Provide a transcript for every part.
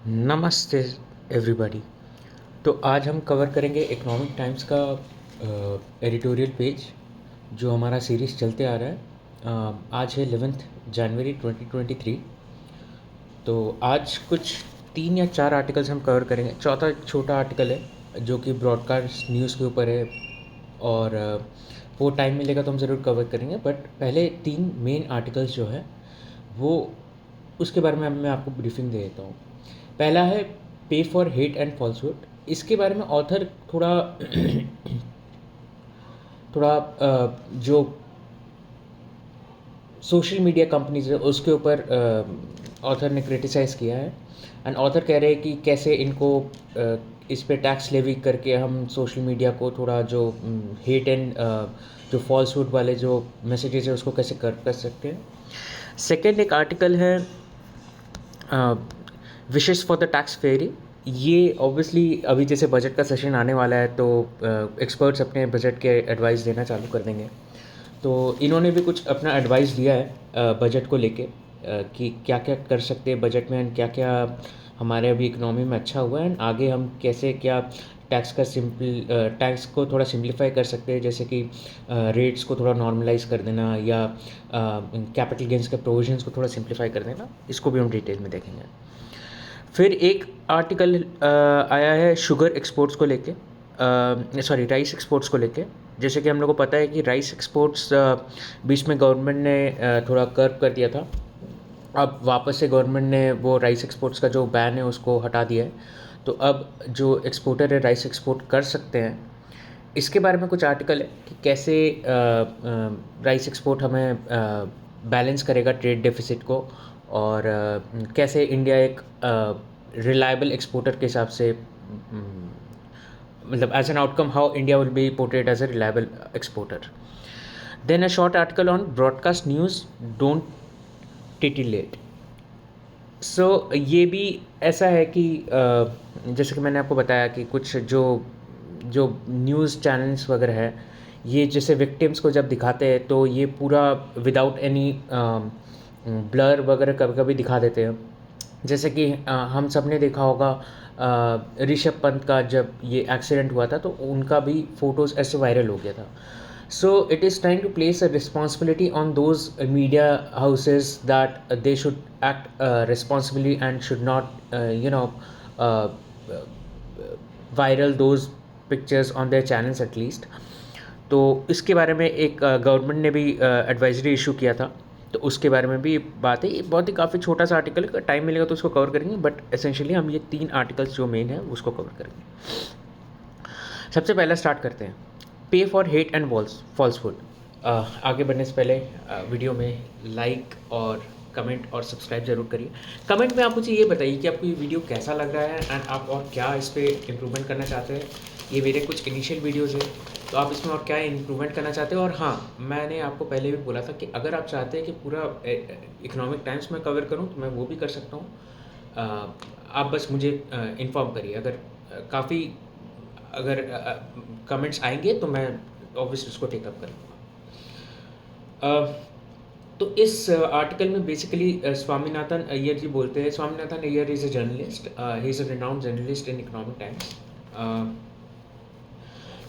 नमस्ते एवरीबॉडी। तो आज हम कवर करेंगे इकोनॉमिक टाइम्स का एडिटोरियल पेज जो हमारा सीरीज़ चलते आ रहा है। आज है 11 जनवरी 2023। तो आज कुछ 3 या 4 आर्टिकल्स हम कवर करेंगे। चौथा एक छोटा आर्टिकल है जो कि ब्रॉडकास्ट न्यूज़ के ऊपर है और वो टाइम मिलेगा तो हम ज़रूर कवर करेंगे। बट पहले 3 मेन आर्टिकल्स जो है वो उसके बारे में मैं आपको ब्रीफिंग दे देता हूँ। पहला है पे फॉर हेट एंड फॉल्सहुड। इसके बारे में ऑथर थोड़ा थोड़ा जो सोशल मीडिया कंपनीज है उसके ऊपर ऑथर ने क्रिटिसाइज़ किया है। एंड ऑथर कह रहे हैं कि कैसे इनको इस पे टैक्स लेवी करके हम सोशल मीडिया को थोड़ा जो हेट एंड जो फॉल्सहुड वाले जो मैसेजेस है उसको कैसे कर सकते हैं। सेकेंड एक आर्टिकल है विशेस फॉर द टैक्स फेरी। ये ऑब्वियसली अभी जैसे बजट का सेशन आने वाला है तो एक्सपर्ट्स अपने बजट के एडवाइस देना चालू कर देंगे। तो इन्होंने भी कुछ अपना एडवाइस दिया है बजट को लेके कि क्या क्या कर सकते हैं बजट में एंड क्या क्या हमारे अभी इकोनॉमी में अच्छा हुआ है एंड आगे हम कैसे क्या टैक्स को थोड़ा सिंप्लीफाई कर सकते हैं, जैसे कि रेट्स को थोड़ा नॉर्मलाइज कर देना या कैपिटल गेंस के प्रोविजंस को थोड़ा सिंप्लीफाई कर देना। इसको भी हम डिटेल में देखेंगे। फिर एक आर्टिकल आया है शुगर एक्सपोर्ट्स को लेके, राइस एक्सपोर्ट्स को लेके। जैसे कि हम लोग को पता है कि राइस एक्सपोर्ट्स बीच में गवर्नमेंट ने थोड़ा कर्व कर दिया था। अब वापस से गवर्नमेंट ने वो राइस एक्सपोर्ट्स का जो बैन है उसको हटा दिया है। तो अब जो एक्सपोर्टर है राइस एक्सपोर्ट कर सकते हैं। इसके बारे में कुछ आर्टिकल है कि कैसे राइस एक्सपोर्ट हमें बैलेंस करेगा ट्रेड डेफिसिट को और कैसे इंडिया एक रिलायबल एक्सपोर्टर के हिसाब से मतलब as an outcome how India will be portrayed as a reliable exporter. Then a short article on broadcast news don't titillate. So ये भी ऐसा है कि जैसे कि मैंने आपको बताया कि कुछ जो जो न्यूज़ चैनल्स वगैरह है ये जैसे विक्टिम्स को जब दिखाते हैं तो ये पूरा विदाउट एनी ब्लर वगैरह कभी कभी दिखा देते हैं। जैसे कि हम सब ने देखा होगा ऋषभ पंत का जब ये एक्सीडेंट हुआ था तो उनका भी फ़ोटोज़ ऐसे वायरल हो गया था। So it is trying to place a responsibility on those media houses that they should act responsibly and should not, uh, viral those pictures on their channels at least. तो इसके बारे में एक government ने भी एडवाइजरी इशू किया था। तो उसके बारे में भी बात है। ये बहुत ही काफ़ी छोटा सा आर्टिकल है, टाइम मिलेगा तो उसको कवर करेंगे। बट एसेंशियली हम ये 3 आर्टिकल्स जो मेन है उसको कवर करेंगे। सबसे पहला स्टार्ट करते हैं पे फॉर हेट एंड फॉल्सहुड। आगे बढ़ने से पहले वीडियो में लाइक और कमेंट और सब्सक्राइब जरूर करिए। कमेंट में आप मुझे ये बताइए कि आपको ये वीडियो कैसा लग रहा है एंड आप और क्या इस पर इम्प्रूवमेंट करना चाहते हैं। ये मेरे कुछ इनिशियल वीडियोज़ हैं तो आप इसमें और क्या इम्प्रूवमेंट करना चाहते हैं। और हाँ, मैंने आपको पहले भी बोला था कि अगर आप चाहते हैं कि पूरा इकोनॉमिक टाइम्स में कवर करूँ तो मैं वो भी कर सकता हूँ। आप बस मुझे इन्फॉर्म करिए। अगर काफ़ी अगर कमेंट्स आएंगे तो मैं ऑब्वियसली उसको टेकअप करूँगा। तो इस आर्टिकल में बेसिकली स्वामीनाथन अय्यर जी बोलते हैं। Swaminathan Iyer is a journalist, he is a renowned journalist in economic times.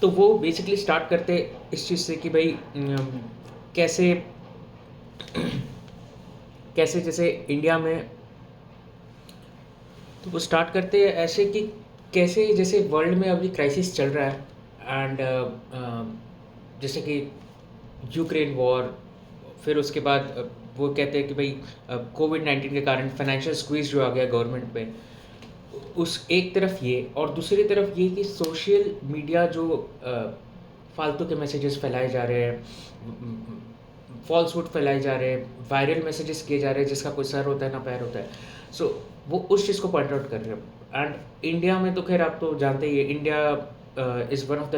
तो वो बेसिकली स्टार्ट करते इस चीज़ से कि भाई कैसे कैसे जैसे इंडिया में, तो वो स्टार्ट करते हैं ऐसे कि कैसे जैसे वर्ल्ड में अभी क्राइसिस चल रहा है एंड जैसे कि यूक्रेन वॉर। फिर उसके बाद वो कहते हैं कि भाई कोविड-19 के कारण फाइनेंशियल स्क्वीज जो आ गया गवर्नमेंट पे, उस एक तरफ ये और दूसरी तरफ ये कि सोशल मीडिया जो फालतू के मैसेजेस फैलाए जा रहे हैं, फॉल्सहुड फैलाए जा रहे हैं, वायरल मैसेजेस किए जा रहे हैं जिसका कोई सर होता है ना पैर होता है। सो वो उस चीज़ को पॉइंट आउट कर रहे हैं। एंड इंडिया में तो खैर आप तो जानते ही है, India is one of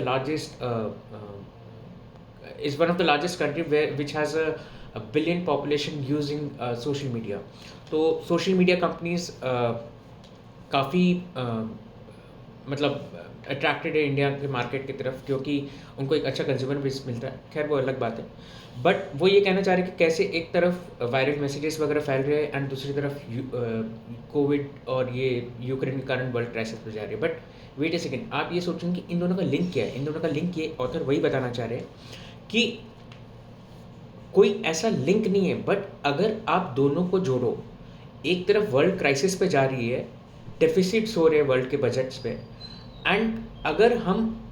the largest country which has a billion population using social media. तो सोशल मीडिया कंपनीज काफ़ी मतलब अट्रैक्टेड है इंडिया के मार्केट की तरफ, क्योंकि उनको एक अच्छा कंज्यूमर बेस मिलता है। खैर वो अलग बात है, बट वो ये कहना चाह रहे हैं कि कैसे एक तरफ वायरल मैसेजेस वगैरह फैल रहे हैं एंड दूसरी तरफ कोविड और ये यूक्रेन के कारण वर्ल्ड क्राइसिस पे जा रही है। बट वेट ए सेकेंड, आप ये सोचें कि इन दोनों का लिंक क्या है। इन दोनों का लिंक ये ऑथर वही बताना चाह रहे हैं कि कोई ऐसा लिंक नहीं है, बट अगर आप दोनों को जोड़ो, एक तरफ वर्ल्ड क्राइसिस पे जा रही है, डेफिसिट्स हो रहे हैं वर्ल्ड के बजट्स पे, एंड अगर हम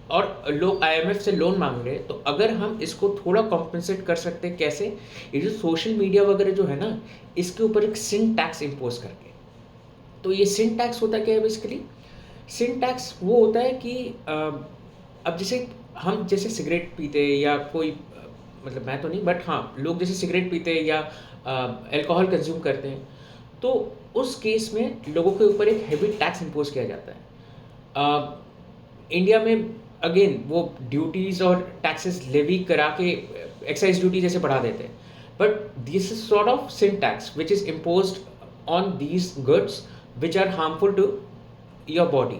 और लोग आईएमएफ से लोन मांग रहे हैं, तो अगर हम इसको थोड़ा कॉम्पेंसेट कर सकते हैं कैसे, ये जो सोशल मीडिया वगैरह जो है ना, इसके ऊपर एक सिन टैक्स इम्पोज करके। तो ये सिन टैक्स होता क्या है बेसिकली? सिन टैक्स वो होता है कि अब जैसे हम जैसे सिगरेट पीते या कोई मतलब मैं तो नहीं, बट हाँ लोग जैसे सिगरेट पीते हैं या अल्कोहल कंज्यूम करते हैं, तो उस केस में लोगों के ऊपर एक हैवी टैक्स इम्पोज किया जाता है। इंडिया में अगेन वो ड्यूटीज़ और टैक्सेस लेवी करा के एक्साइज ड्यूटी जैसे बढ़ा देते हैं, but this is sort of sin tax which is imposed on these goods which are harmful to your body.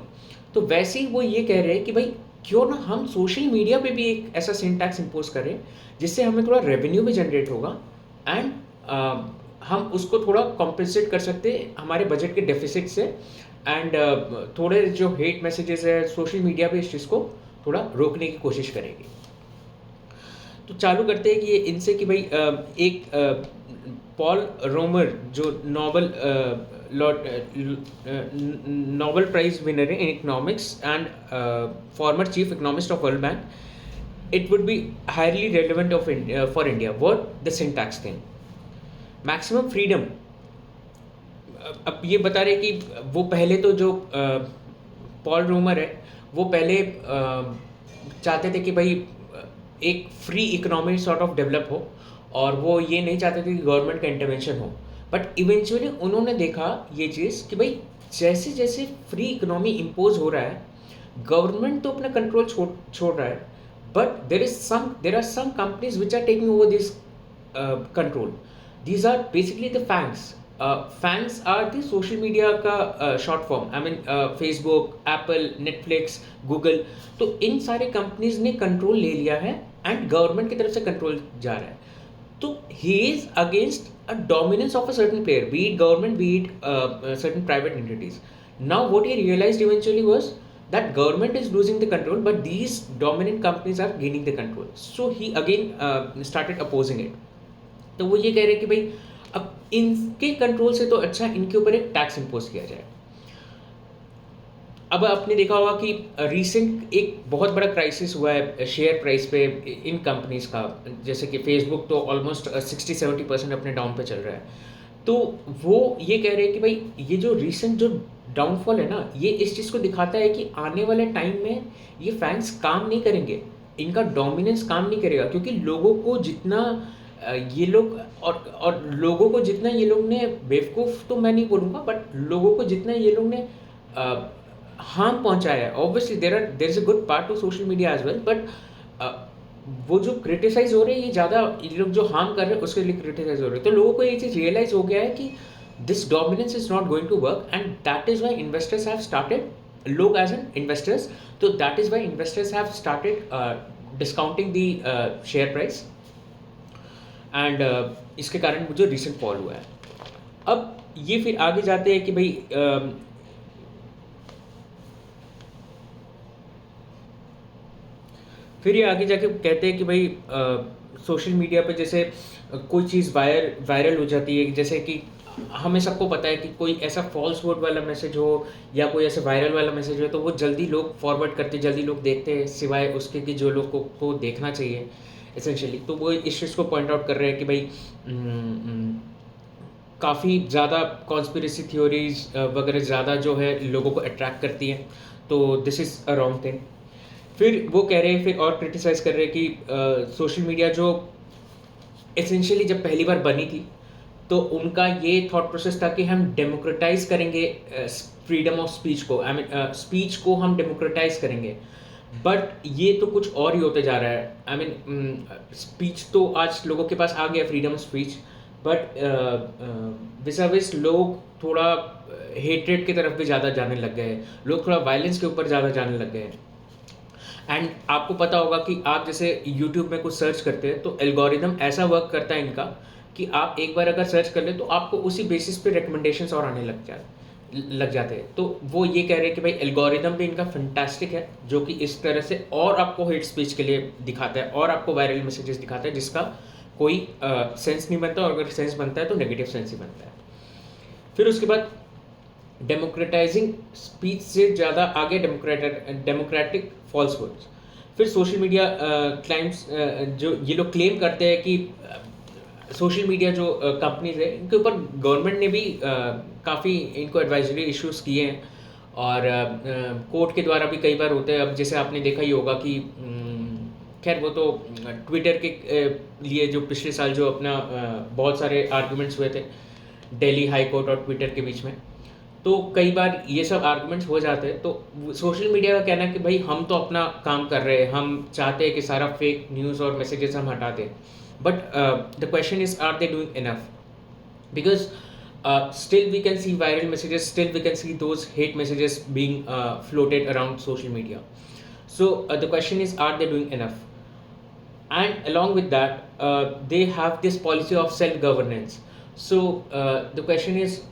तो वैसे ही वो ये कह रहे हैं कि भाई क्यों ना हम सोशल मीडिया पे भी एक ऐसा सिन टैक्स इम्पोज करें जिससे हमें थोड़ा रेवेन्यू भी जनरेट होगा एंड हम उसको थोड़ा कॉम्पेंसेट कर सकते हैं हमारे बजट के डेफिसिट से, एंड थोड़े जो हेट मैसेजेस है सोशल मीडिया पे इस चीज़ को थोड़ा रोकने की कोशिश करेंगे। तो चालू करते हैं कि ये इनसे कि भाई एक पॉल रोमर जो नोबेल प्राइज विनर है in economics and former chief economist of world bank, it would be highly relevant for India. What the syntax thing? Maximum freedom. अब ये बता रहे कि वो पहले तो जो पॉल रूमर है वो पहले चाहते थे कि भाई एक free economy sort of develop हो, और वो ये नहीं चाहते थे कि गवर्नमेंट का इंटरवेंशन हो। बट इवेंचुअली उन्होंने देखा ये चीज़ कि भाई जैसे जैसे फ्री इकोनॉमी इम्पोज हो रहा है, गवर्नमेंट तो अपना कंट्रोल छोड़ रहा है, but there are some companies which are taking over this control. These are basically the FANGs. FANGs are the social media का short form. I mean Facebook, Apple, Netflix, Google. तो इन सारे companies ने control ले लिया है and government की तरफ से कंट्रोल जा रहा है। तो he is against a dominance of a certain player, be it government, be it certain private entities. Now what he realized eventually was that government is losing the control, but these dominant companies are gaining the control. So he again started opposing it. तो वो ये कह रहे हैं कि भाई अब इनके कंट्रोल से तो अच्छा इनके ऊपर एक टैक्स इम्पोज किया जाए। अब आपने देखा होगा कि रिसेंट एक बहुत बड़ा क्राइसिस हुआ है शेयर प्राइस पे इन कंपनीज का, जैसे कि फेसबुक तो ऑलमोस्ट 60-70% अपने डाउन पे चल रहा है। तो वो ये कह रहे हैं कि भाई ये जो रिसेंट जो डाउनफॉल है ना, ये इस चीज़ को दिखाता है कि आने वाले टाइम में ये फैंस काम नहीं करेंगे, इनका डोमिनेंस काम नहीं करेगा, क्योंकि लोगों को जितना ये लोग और लोगों को जितना ये लोग ने बेवकूफ़ तो मैं नहीं बोलूँगा, बट लोगों को जितना ये लोग ने हार्म पहुँचाया है, obviously there is a good part to social media as well, but वो जो क्रिटिसाइज हो रहे हैं ये ज़्यादा ये लोग जो हार्म कर रहे हैं उसके लिए क्रिटिसाइज हो रहे हैं। तो लोगों को ये चीज़ रियलाइज़ हो गया है कि this dominance is not going to work, and that is why investors have started look as an investors, so that is why investors have started discounting the share price, and इसके कारण जो recent fall हुआ है। अब ये फिर आगे जाते हैं कि भाई फिर ये आगे जाके कहते हैं कि भाई सोशल मीडिया पे जैसे कोई चीज़ वायरल हो जाती है, जैसे कि हमें सबको पता है कि कोई ऐसा फॉल्स वर्ड वाला मैसेज हो या कोई ऐसा वायरल वाला मैसेज हो, तो वो जल्दी लोग फॉरवर्ड करते, जल्दी लोग देखते हैं, सिवाय उसके कि जो लोग को देखना चाहिए एसेंशियली। तो वो इस चीज़ को पॉइंट आउट कर रहे हैं कि भाई काफ़ी ज़्यादा कॉन्स्पिरेसी थ्योरीज वगैरह ज़्यादा जो है लोगों को अट्रैक्ट करती हैं, तो this is a wrong thing. फिर वो कह रहे हैं, फिर और क्रिटिसाइज़ कर रहे हैं कि सोशल मीडिया जो एसेंशियली जब पहली बार बनी थी तो उनका ये थॉट प्रोसेस था कि हम डेमोक्रेटाइज करेंगे फ्रीडम ऑफ स्पीच को, आई मीन स्पीच को हम डेमोक्रेटाइज करेंगे, बट ये तो कुछ और ही होते जा रहा है। आई मीन स्पीच तो आज लोगों के पास आ गया, फ्रीडम ऑफ स्पीच, बट विसाविस लोग थोड़ा हेट्रेड की तरफ भी ज़्यादा जाने लग गए हैं, लोग थोड़ा वायलेंस के ऊपर ज़्यादा जाने लग गए हैं। एंड आपको पता होगा कि आप जैसे यूट्यूब में कुछ सर्च करते हैं तो एल्गोरिदम ऐसा वर्क करता है इनका कि आप एक बार अगर सर्च कर ले तो आपको उसी बेसिस पे रिकमेंडेशंस और आने लग जाते हैं। तो वो ये कह रहे हैं कि भाई एल्गोरिदम भी इनका फंटास्टिक है, जो कि इस तरह से और आपको हेट स्पीच के लिए दिखाता है और आपको वायरल मैसेजेस दिखाता है जिसका कोई सेंस नहीं बनता, और अगर सेंस बनता है तो नेगेटिव सेंस ही बनता है। फिर उसके बाद डेमोक्रेटाइजिंग स्पीच से ज़्यादा आगे डेमोक्रेटिक फॉल्सहुड्स। फिर सोशल मीडिया क्लाइम्स, जो ये लोग क्लेम करते हैं कि सोशल मीडिया जो कंपनीज है इनके ऊपर गवर्नमेंट ने भी काफ़ी इनको एडवाइजरी इश्यूज़ किए हैं, और कोर्ट के द्वारा भी कई बार होते हैं। अब जैसे आपने देखा ही होगा कि खैर वो तो ट्विटर के लिए जो पिछले साल जो अपना बहुत सारे आर्गूमेंट्स हुए थे दिल्ली हाई कोर्ट और ट्विटर के बीच में, तो कई बार ये सब आर्गूमेंट्स हो जाते हैं। तो सोशल मीडिया का कहना है कि भाई हम तो अपना काम कर रहे हैं, हम चाहते हैं कि सारा फेक न्यूज़ और मैसेजेस हम हटा दें, but the question is are they doing enough? Because still we can see viral messages, still we can see those hate messages being floated around social media. So the question is, are they doing enough? And along with that, they have this policy of self-governance. So the question is,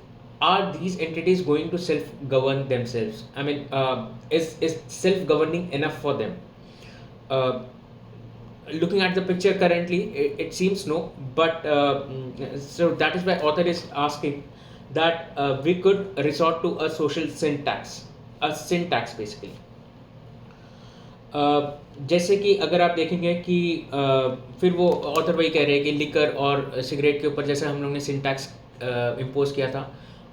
are these entities going to self-govern themselves? I mean, is self-governing enough for them? uh, Looking at the picture currently, it seems no, but so that is why author is asking that we could resort to a social syntax basically. जैसे कि अगर आप देखेंगे कि फिर वो author वही कह रहे हैं कि लिकर और सिगरेट के ऊपर जैसे हम लोग ने सिंटैक्स इम्पोज किया था,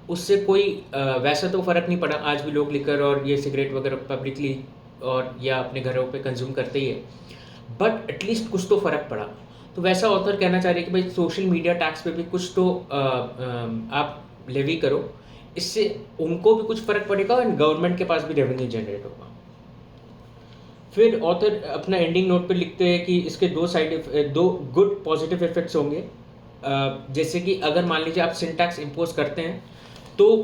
उससे कोई वैसा तो फ़र्क नहीं पड़ा। आज भी लोग लिकर और ये सिगरेट वगैरह पब्लिकली और या अपने घरों पे कंज्यूम करते ही है, बट एटलीस्ट कुछ तो फ़र्क पड़ा। तो वैसा ऑथर कहना चाह रहे हैं कि भाई सोशल मीडिया टैक्स पे भी कुछ तो आप लेवी करो, इससे उनको भी कुछ फ़र्क पड़ेगा और गवर्नमेंट के पास भी रेवेन्यू जनरेट होगा। फिर ऑथर अपना एंडिंग नोट पे लिखते हैं कि इसके दो गुड पॉजिटिव इफेक्ट्स होंगे। जैसे कि अगर मान लीजिए आप सिंटैक्स इम्पोज करते हैं तो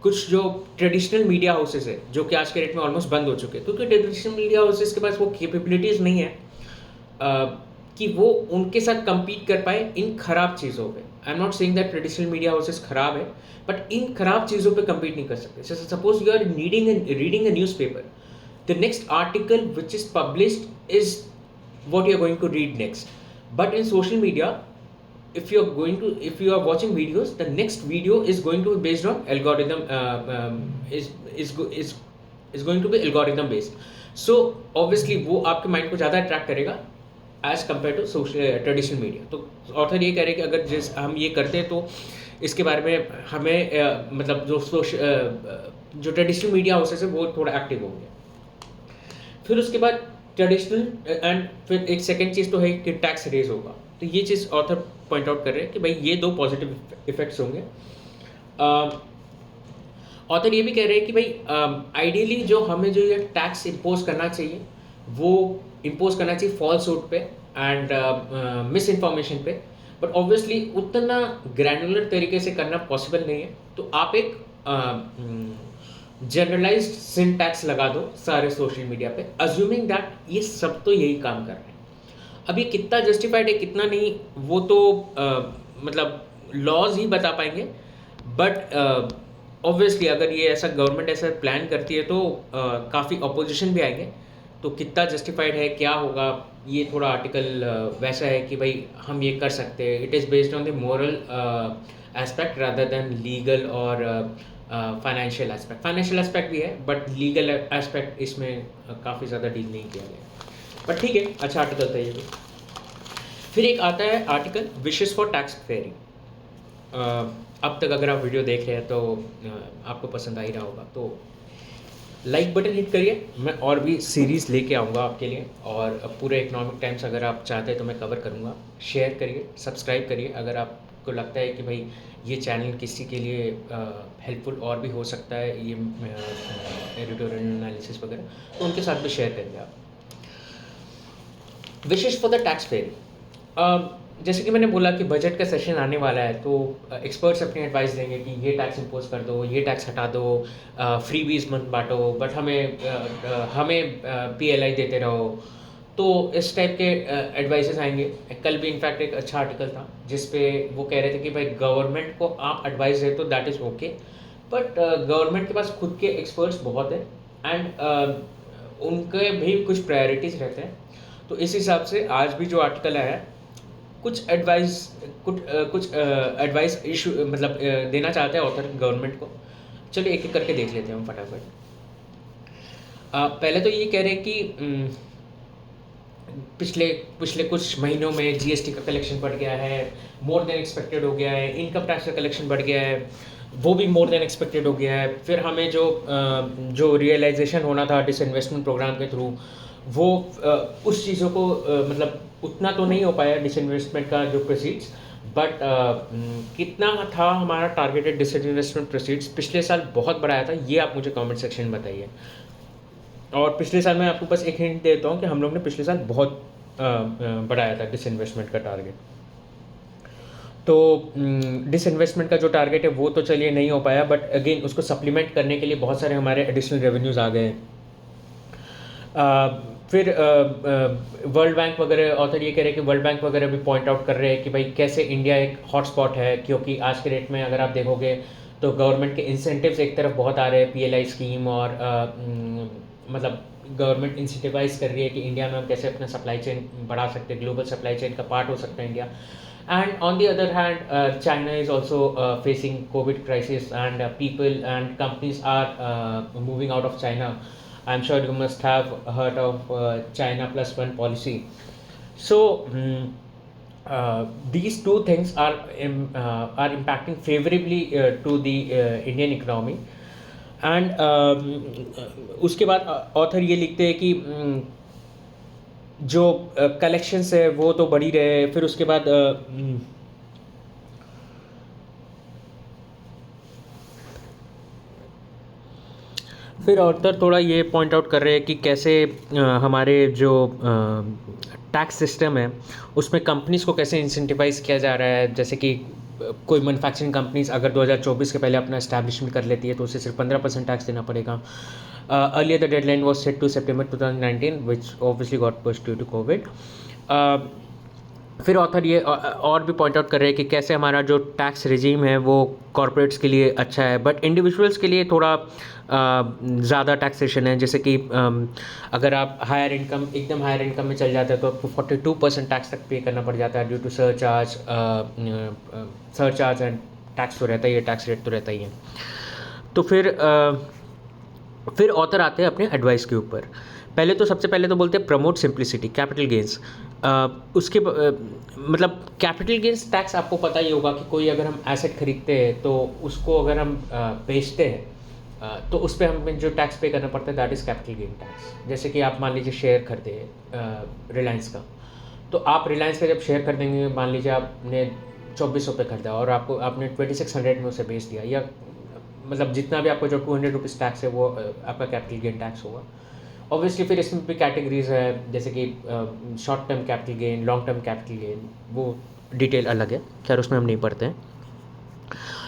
कुछ जो ट्रेडिशनल मीडिया हाउसेस है जो कि आज के डेट में ऑलमोस्ट बंद हो चुके हैं, क्योंकि ट्रेडिशनल मीडिया हाउसेस के पास वो कैपेबिलिटीज़ नहीं है कि वो उनके साथ compete कर पाए इन खराब चीज़ों पे। I am not saying that traditional media houses खराब है, बट इन खराब चीज़ों पे compete नहीं कर सकते। Suppose you are reading a newspaper, the next article which is published is what you are going to read next. But in social media, if you are watching videos, the next video is going to be based on algorithm, is going to be algorithm based. So obviously वो आपके mind को ज़्यादा attract करेगा as compare to social traditional media. तो author ये कह रहे हैं कि अगर जिस हम ये करते हैं तो इसके बारे में हमें मतलब जो ट्रेडिशनल मीडिया हाउसेस है वो थोड़ा एक्टिव होंगे। फिर उसके बाद ट्रेडिशनल एंड फिर एक सेकेंड चीज़ तो है कि टैक्स रेज होगा। तो ये चीज़ ऑथर पॉइंट आउट कर रहे हैं कि भाई ये दो पॉजिटिव इफेक्ट्स होंगे। ऑथर ये भी कह रहे हैं कि भाई आइडियली जो हमें जो ये टैक्स इम्पोज करना चाहिए वो इम्पोज करना चाहिए फॉल्सहुड पे एंड मिस इन्फॉर्मेशन पे, बट ऑब्वियसली उतना ग्रैनुलर तरीके से करना पॉसिबल नहीं है। तो आप एक जनरलाइज्ड सिंटैक्स लगा दो सारे सोशल मीडिया पे, अज्यूमिंग दैट ये सब तो यही काम कर रहे हैं। अब ये कितना जस्टिफाइड है कितना नहीं वो तो मतलब लॉज ही बता पाएंगे, बट ऑब्वियसली अगर ये ऐसा गवर्नमेंट ऐसा प्लान करती है तो काफ़ी अपोजिशन भी आएंगे। तो कितना जस्टिफाइड है क्या होगा, ये थोड़ा आर्टिकल वैसा है कि भाई हम ये कर सकते हैं। It is based on the moral aspect rather than legal और फाइनेंशियल एस्पेक्ट भी है, बट लीगल एस्पेक्ट इसमें काफ़ी ज़्यादा डील नहीं किया गया। बट ठीक है, अच्छा आर्टिकल था ये भी। फिर एक आता है article wishes for tax fairing. अब तक अगर आप वीडियो देख रहे हैं तो आपको पसंद आ ही रहा होगा, तो लाइक बटन हिट करिए। मैं और भी सीरीज़ लेके आऊँगा आपके लिए, और पूरे इकोनॉमिक टाइम्स अगर आप चाहते हैं तो मैं कवर करूँगा। शेयर करिए, सब्सक्राइब करिए अगर आपको लगता है कि भाई ये चैनल किसी के लिए हेल्पफुल और भी हो सकता है, ये एडिटोरियल एनालिसिस वगैरह, तो उनके साथ भी शेयर करिए आप। विशेष फॉर द टैक्स फेयरिंग। जैसे कि मैंने बोला कि बजट का सेशन आने वाला है, तो एक्सपर्ट्स अपनी एडवाइस देंगे कि ये टैक्स इम्पोज कर दो, ये टैक्स हटा दो, फ्रीबीज मत बांटो, बट हमें पीएलआई देते रहो। तो इस टाइप के एडवाइसेस आएंगे। कल भी इनफैक्ट एक अच्छा आर्टिकल था जिस पे वो कह रहे थे कि भाई गवर्नमेंट को आप एडवाइस दे तो that is okay, but government के पास खुद के एक्सपर्ट्स बहुत हैं, एंड उनके भी कुछ प्रायोरिटीज़ रहते हैं। तो इस हिसाब से आज भी जो आर्टिकल आया है, कुछ एडवाइस कुछ एडवाइस इशू मतलब देना चाहते हैं ऑथर गवर्नमेंट को। चलिए एक एक करके देख लेते हैं हम फटाफट। पहले तो ये कह रहे हैं कि पिछले पिछले कुछ महीनों में जीएसटी का कलेक्शन बढ़ गया है, मोर देन एक्सपेक्टेड हो गया है। इनकम टैक्स का कलेक्शन बढ़ गया है, वो भी मोर देन एक्सपेक्टेड हो गया है। फिर हमें जो रियलाइजेशन होना था डिसइन्वेस्टमेंट प्रोग्राम के थ्रू, वो उस चीज़ों को मतलब उतना तो नहीं हो पाया डिसइन्वेस्टमेंट का जो प्रोसीड्स, बट कितना था हमारा टारगेटेड डिसइन्वेस्टमेंट प्रोसीड्स पिछले साल बहुत बढ़ाया था, ये आप मुझे कमेंट सेक्शन में बताइए। और पिछले साल मैं आपको बस एक हिंट देता हूँ कि हम लोग ने पिछले साल बहुत बढ़ाया था डिसइन्वेस्टमेंट का टारगेट। तो डिसइन्वेस्टमेंट का जो टारगेट है वो तो चलिए नहीं हो पाया, बट अगेन उसको सप्लीमेंट करने के लिए बहुत सारे हमारे एडिशनल रेवेन्यूज़ आ गए हैं। फिर वर्ल्ड बैंक वगैरह, ऑथर ये कह रहे हैं कि वर्ल्ड बैंक वगैरह भी पॉइंट आउट कर रहे हैं कि भाई कैसे इंडिया एक हॉटस्पॉट है, क्योंकि आज के डेट में अगर आप देखोगे तो गवर्नमेंट के इंसेंटिव्स एक तरफ बहुत आ रहे हैं, पीएलआई स्कीम, और मतलब गवर्नमेंट इंसेंटिवाइज कर रही है कि इंडिया में हम कैसे अपना सप्लाई चेन बढ़ा सकते हैं, ग्लोबल सप्लाई चेन का पार्ट हो सकता है India. And on the other hand China is also facing COVID crisis, and people and companies are moving out of China. I'm sure you must have heard of China plus one policy. So these two things are impacting favorably to the Indian economy. And उसके बाद author ये लिखते हैं कि जो collections है वो तो बढ़ ही रहे, फिर उसके बाद फिर ऑथर थोड़ा ये पॉइंट आउट कर रहे हैं कि कैसे हमारे जो टैक्स सिस्टम है उसमें कंपनीज़ को कैसे इंसेंटिवाइज किया जा रहा है। जैसे कि कोई मैन्युफैक्चरिंग कंपनीज अगर 2024 के पहले अपना एस्टैब्लिशमेंट कर लेती है तो उसे सिर्फ 15% टैक्स देना पड़ेगा। Earlier the deadline was set to September 2019 which obviously got pushed due to COVID. फिर ऑथर ये और भी पॉइंट आउट कर रहे हैं कि कैसे हमारा जो टैक्स रिजीम है वो कॉरपोरेट्स के लिए अच्छा है, बट इंडिविजुअल्स के लिए थोड़ा ज़्यादा टैक्सेशन है। जैसे कि अगर आप एकदम हायर इनकम में चल जाते हैं तो आपको 42% टैक्स तक पे करना पड़ जाता है due to surcharge and tax तो रहता ही है, टैक्स रेट तो रहता ही है। तो फिर ऑथर आते हैं अपने एडवाइस के ऊपर। पहले तो सबसे पहले तो बोलते हैं प्रमोट सिंप्लिसिटी, कैपिटल गेंस। उसके मतलब कैपिटल गेंस टैक्स आपको पता ही होगा कि कोई अगर हम एसेट खरीदते हैं तो उसको अगर हम बेचते हैं तो उस पर हमें जो टैक्स पे करना पड़ता है that is capital gain tax. जैसे कि आप मान लीजिए शेयर खरीदे रिलायंस का, तो आप रिलायंस का जब शेयर खरीदेंगे, मान लीजिए आपने 2400 पे खरीदा और आपने 2600 में उसे बेच दिया, या मतलब जितना भी आपको जो 200 रुपीज़ टैक्स है वो आपका कैपिटल गेन टैक्स होगा। ऑब्वियसली फिर इसमें भी कैटेगरीज है, जैसे कि short term capital gain, long term capital gain, वो डिटेल अलग है, खैर उसमें हम नहीं पढ़ते हैं।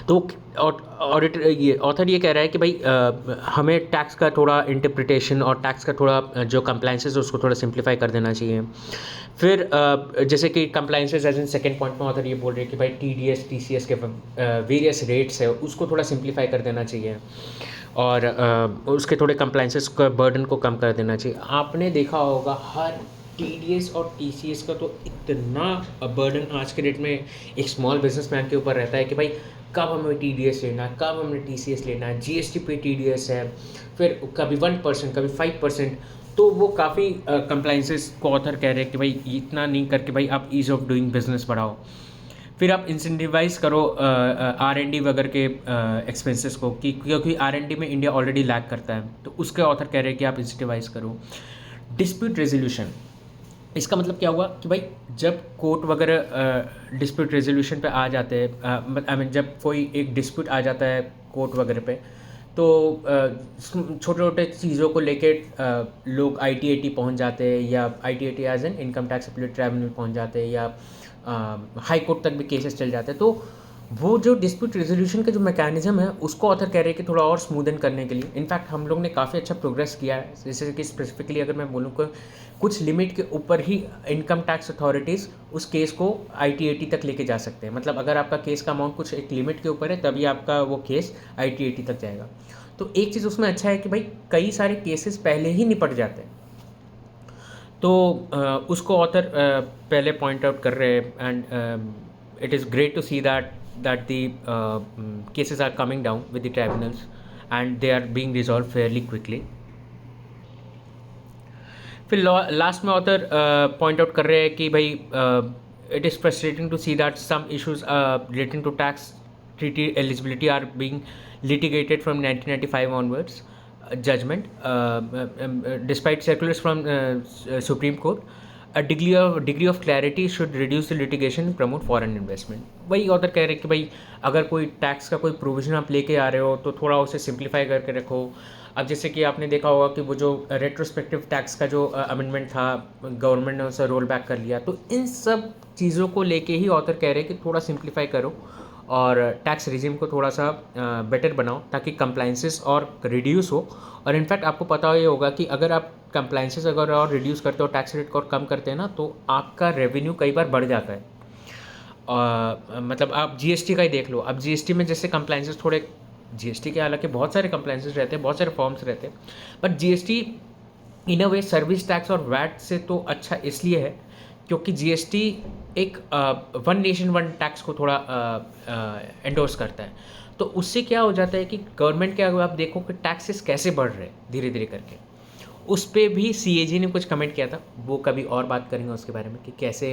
तो ऑडिटर ये ऑथर ये कह रहा है कि भाई हमें टैक्स का थोड़ा इंटरप्रिटेशन और टैक्स का थोड़ा जो कंप्लाइंसेस है उसको थोड़ा सिंप्लीफाई कर देना चाहिए। फिर जैसे कि compliances as in second point में ऑथर ये बोल रहे हैं कि भाई TDS TCS के वेरियस रेट्स है उसको थोड़ा सिंप्लीफाई कर देना चाहिए, और उसके थोड़े कंप्लाइंसेस का बर्डन को कम कर देना चाहिए। आपने देखा होगा हर TDS और TCS का तो इतना बर्डन आज के डेट में एक स्मॉल बिजनेसमैन के ऊपर रहता है कि भाई कब हमें TDS लेना है, कब हमें TCS लेना है, GST पे TDS है, फिर कभी 1% कभी 5%। तो वो काफ़ी कंप्लाइंसेस को ऑथर कह रहे हैं कि भाई इतना नहीं करके भाई आप ईज़ ऑफ डूइंग बिजनेस बढ़ाओ। फिर आप इंसेंटिवाइज करो R&D वगैरह के एक्सपेंसेस को, क्योंकि R&D में इंडिया ऑलरेडी लैग करता है, तो उसके ऑथर कह रहे हैं कि आप इंसेंटिवाइज करो। डिस्प्यूट रेजोल्यूशन, इसका मतलब क्या हुआ कि भाई जब कोर्ट वगैरह डिस्प्यूट रेजोल्यूशन पे आ जाते हैं, आई मीन जब कोई एक डिस्प्यूट आ जाता है कोर्ट वगैरह पे, तो छोटे छोटे चीज़ों को लेके लोग ITAT पहुंच जाते हैं, या ITAT as an income tax appellate tribunal पहुंच जाते हैं, या हाई कोर्ट तक भी केसेस चल जाते हैं। तो वो जो डिस्प्यूट रेजोल्यूशन का जो मैकेनिज्म है उसको ऑथर कह रहे हैं कि थोड़ा और स्मूदन करने के लिए। इनफैक्ट हम लोग ने काफ़ी अच्छा प्रोग्रेस किया है। जैसे कि स्पेसिफिकली अगर मैं बोलूँ कि कुछ लिमिट के ऊपर ही इनकम टैक्स अथॉरिटीज़ उस केस को ITAT तक लेके जा सकते हैं। मतलब अगर आपका केस का अमाउंट कुछ एक लिमिट के ऊपर है तभी आपका वो केस ITAT तक जाएगा। तो एक चीज़ उसमें अच्छा है कि भाई कई सारे केसेस पहले ही निपट जाते हैं। तो उसको ऑथर पहले पॉइंट आउट कर रहे हैं। And it is great to see that the cases are coming down with the tribunals and they are being resolve fairly quickly. फिर लास्ट में ऑथर पॉइंट आउट कर रहे हैं कि भाई it is frustrating to see that some issues relating to tax treaty eligibility are being litigated from 1995 onwards judgment despite circulars from Supreme Court. A degree of clarity should reduce the litigation and promote foreign investment. वही author कह रहे हैं कि भाई अगर कोई tax का कोई प्रोविजन आप लेके आ रहे हो तो थोड़ा उसे सिंप्लीफाई करके रखो। अब जैसे कि आपने देखा होगा कि वो जो रेट्रोस्पेक्टिव टैक्स का जो अमेंडमेंट था गवर्नमेंट ने उसे रोल बैक कर लिया। तो इन सब चीज़ों को लेके ही ऑथर कह रहे हैं कि थोड़ा सिंप्लीफाई करो और टैक्स रिजीम को थोड़ा सा बेटर बनाओ ताकि कंप्लाइंसेस और रिड्यूस हो। और इनफैक्ट आपको पता ही होगा कि अगर आप कंप्लाइंसेस अगर और रिड्यूस करते हो टैक्स रेट को और कम करते हैं ना तो आपका रेवेन्यू कई बार बढ़ जाता है। मतलब आप GST का ही देख लो। अब GST में जैसे कंप्लाइंसेस थोड़े GST के हालांकि बहुत सारे कंप्लाइंसेस रहते हैं, बहुत सारे फॉर्म्स रहते हैं, but GST in a way service tax और वैट से तो अच्छा इसलिए है क्योंकि GST एक वन नेशन वन टैक्स को थोड़ा एंडोर्स करता है। तो उससे क्या हो जाता है कि गवर्नमेंट के अगर आप देखो कि टैक्सेस कैसे बढ़ रहे हैं धीरे धीरे करके, उस पर भी CAG ने कुछ कमेंट किया था। वो कभी और बात करेंगे उसके बारे में कि कैसे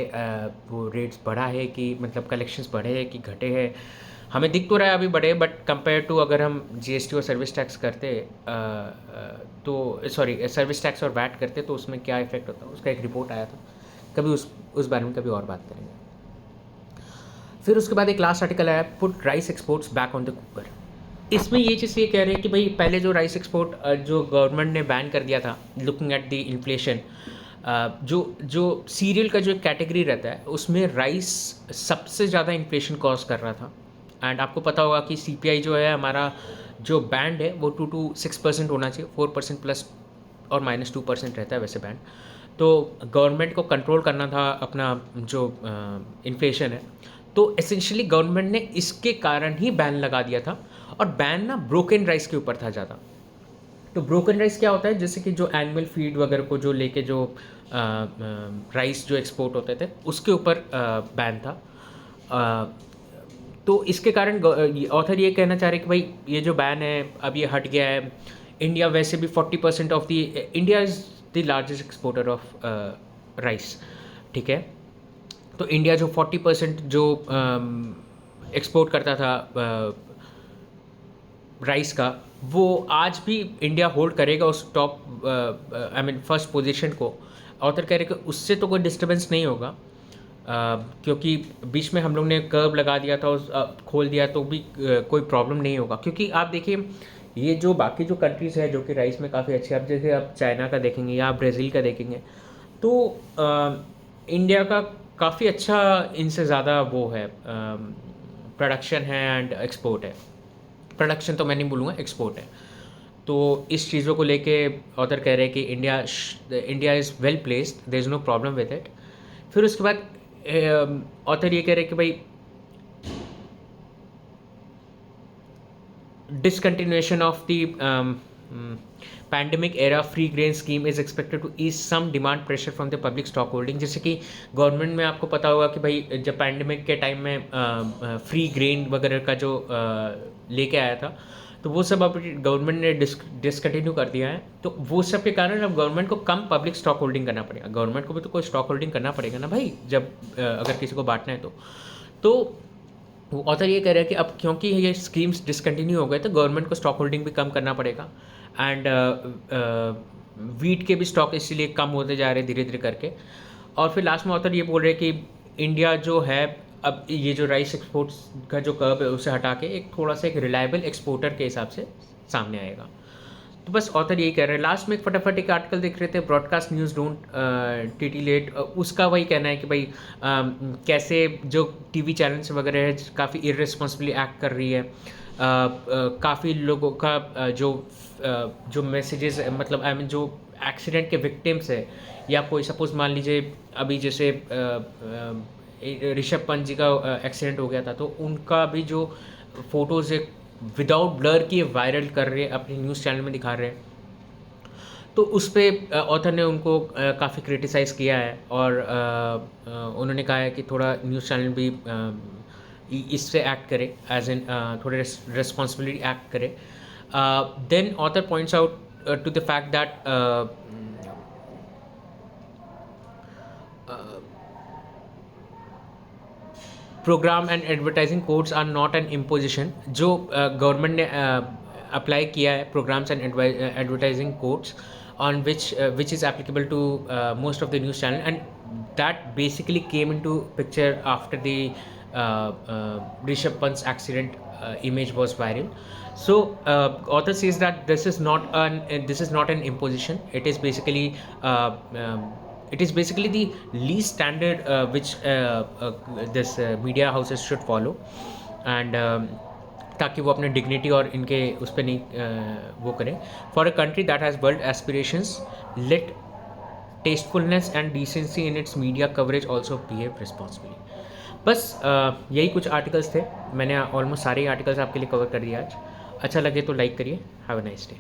वो रेट्स बढ़ा है कि मतलब कलेक्शंस बढ़े हैं कि घटे हैं। हमें दिख तो रहा है अभी बढ़े, बट कंपेयर टू अगर हम GST और सर्विस टैक्स करते तो सॉरी सर्विस टैक्स और वैट करते तो उसमें क्या इफेक्ट होता है उसका एक रिपोर्ट आया था। कभी उस बारे में कभी और बात करेंगे। फिर उसके बाद एक लास्ट आर्टिकल आया, put rice exports back on the cooker. इसमें ये चीज़ ये कह रहे हैं कि भाई पहले जो राइस एक्सपोर्ट जो गवर्नमेंट ने बैन कर दिया था लुकिंग एट द इन्फ्लेशन, जो सीरियल का जो एक कैटेगरी रहता है उसमें राइस सबसे ज़्यादा इन्फ्लेशन कॉज कर रहा था। एंड आपको पता होगा कि CPI जो है हमारा जो बैंड है वो 2 to 6% होना चाहिए, 4% प्लस और -2% रहता है वैसे बैंड। तो गवर्नमेंट को कंट्रोल करना था अपना जो इन्फ्लेशन है, तो एसेंशियली गवर्नमेंट ने इसके कारण ही बैन लगा दिया था। और बैन ना ब्रोकन राइस के ऊपर था ज़्यादा। तो ब्रोकन राइस क्या होता है, जैसे कि जो एनिमल फीड वगैरह को जो लेके जो राइस जो एक्सपोर्ट होते थे उसके ऊपर बैन था। तो इसके कारण ऑथर ये कहना चाह रहे कि भाई ये जो बैन है अब ये हट गया है। इंडिया वैसे भी 40% of the India is the largest exporter of rice, ठीक है। तो इंडिया जो 40% जो एक्सपोर्ट करता था राइस का, वो आज भी इंडिया होल्ड करेगा उस top I mean first position को। ऑथर कह रहे कि उससे तो कोई डिस्टर्बेंस नहीं होगा क्योंकि बीच में हम लोग ने कर्व लगा दिया था उस खोल दिया तो भी कोई प्रॉब्लम नहीं होगा। क्योंकि आप देखिए ये जो बाकी जो कंट्रीज़ है जो कि राइस में काफ़ी अच्छी, आप जैसे आप चाइना का देखेंगे या आप ब्राज़ील का देखेंगे तो इंडिया का काफ़ी अच्छा इनसे ज़्यादा वो है प्रोडक्शन है एंड एक्सपोर्ट है। प्रोडक्शन तो मैं नहीं बोलूँगा, एक्सपोर्ट है। तो इस चीज़ों को लेके ऑथर कह रहे हैं कि India is well placed, there is no problem with it. फिर उसके बाद ऑथर ये कह रहे हैं कि भाई discontinuation of the pandemic era free grain scheme is expected to ease some demand pressure from the public stock holding। जैसे कि गवर्नमेंट में आपको पता होगा कि भाई जब पैंडमिक के टाइम में फ्री ग्रेन वगैरह का जो लेके आया था तो वो सब अब गवर्नमेंट ने डिसकंटिन्यू कर दिया है। तो वो सब के कारण अब गवर्नमेंट को कम पब्लिक स्टॉक होल्डिंग करना पड़ेगा। गवर्नमेंट को भी तो कोई स्टॉक होल्डिंग करना पड़ेगा ना भाई, जब अगर किसी को बांटना है तो वो ऑथर ये कह रहे हैं कि अब क्योंकि ये स्कीम्स डिसकंटिन्यू हो गए तो गवर्नमेंट को स्टॉक होल्डिंग भी कम करना पड़ेगा। एंड वीट के भी स्टॉक इसीलिए कम होते जा रहे हैं धीरे धीरे करके। और फिर लास्ट में ऑथर ये बोल रहे हैं कि इंडिया जो है अब ये जो राइस एक्सपोर्ट्स का जो कर्व है उसे हटा के एक थोड़ा सा एक रिलायबल एक्सपोर्टर के हिसाब से सामने आएगा। तो बस ऑथर यही कह रहे हैं। लास्ट में एक फटाफट एक आर्टिकल देख रहे थे, ब्रॉडकास्ट न्यूज़ डोंट टिटिलेट, उसका वही कहना है कि भाई कैसे जो टीवी चैनल्स वगैरह है काफ़ी इररिस्पॉन्सिबली एक्ट कर रही है। काफ़ी लोगों का जो मैसेजेस, मतलब आई मीन जो एक्सीडेंट के विक्टिम्स है, या कोई सपोज मान लीजिए अभी जैसे ऋषभ पंत जी का एक्सीडेंट हो गया था, तो उनका भी जो फोटोज़ है विदाउट ब्लर किए वायरल कर रहे हैं, अपने न्यूज़ चैनल में दिखा रहे हैं। तो उस पर ऑथर ने उनको काफ़ी क्रिटिसाइज़ किया है, और उन्होंने कहा है कि थोड़ा न्यूज़ चैनल भी इससे एक्ट करे, एज इन थोड़े रिस्पॉन्सिबिलिटी एक्ट करे। Then author points out to the fact that program and advertising codes are not an imposition. जो गवर्नमेंट ने अप्लाई किया है programs and advertising codes on which is applicable to most of the news channel, and that basically came into picture after the Rishabh Pant's accident image was viral. So author says that this is not an imposition. It is basically the least standard which this media houses should follow, and ताकि वो अपने dignity और इनके उस पर नहीं वो करें। For a country that has world aspirations, let tastefulness and decency in its media coverage also behave responsibly. बस यही कुछ आर्टिकल्स थे, मैंने ऑलमोस्ट सारे आर्टिकल्स आपके लिए कवर कर दिए आज। अच्छा लगे तो लाइक करिए। Have a nice day.